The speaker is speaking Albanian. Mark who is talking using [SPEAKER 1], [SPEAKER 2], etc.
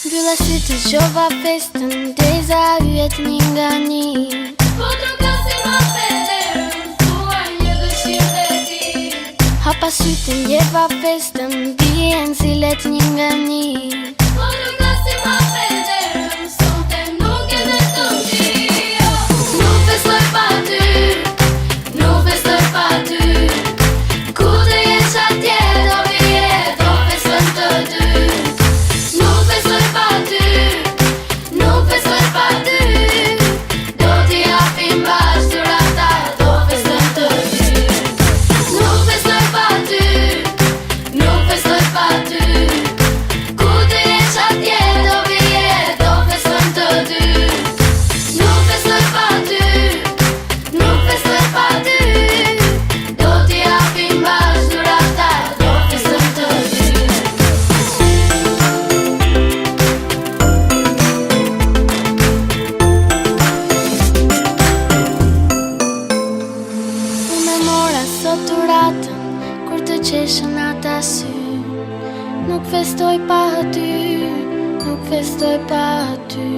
[SPEAKER 1] Mbylla sy të qova festën, deza yjet një nga një.
[SPEAKER 2] Po trokasim atëherë, thua një dëshirë dhe ti.
[SPEAKER 1] Hapa sytë ndjeva festën, bien si let një nga një.
[SPEAKER 2] Po trokasim atëherë, sonte nuk e beton ti. Nuk festoj pa ty, nuk festoj pa ty. Ku të jesh atje, do vije, do festojmë të dy. Nuk festoj pa ty, nuk festoj pa ty. Do t'i japim bashkë dhurata, do festojmë të dy. Nuk festoj pa ty, nuk festoj pa ty. Ku të jesh atje, do vije, do festojmë të dy. Nuk festoj pa ty, nuk festoj pa ty. Do t'i japim bashkë dhurata, do festojmë të dy.
[SPEAKER 1] Unë mora sot dhuratën, kur të qeshën ata sy. Nuk festoj pa ty, nuk festoj pa ty.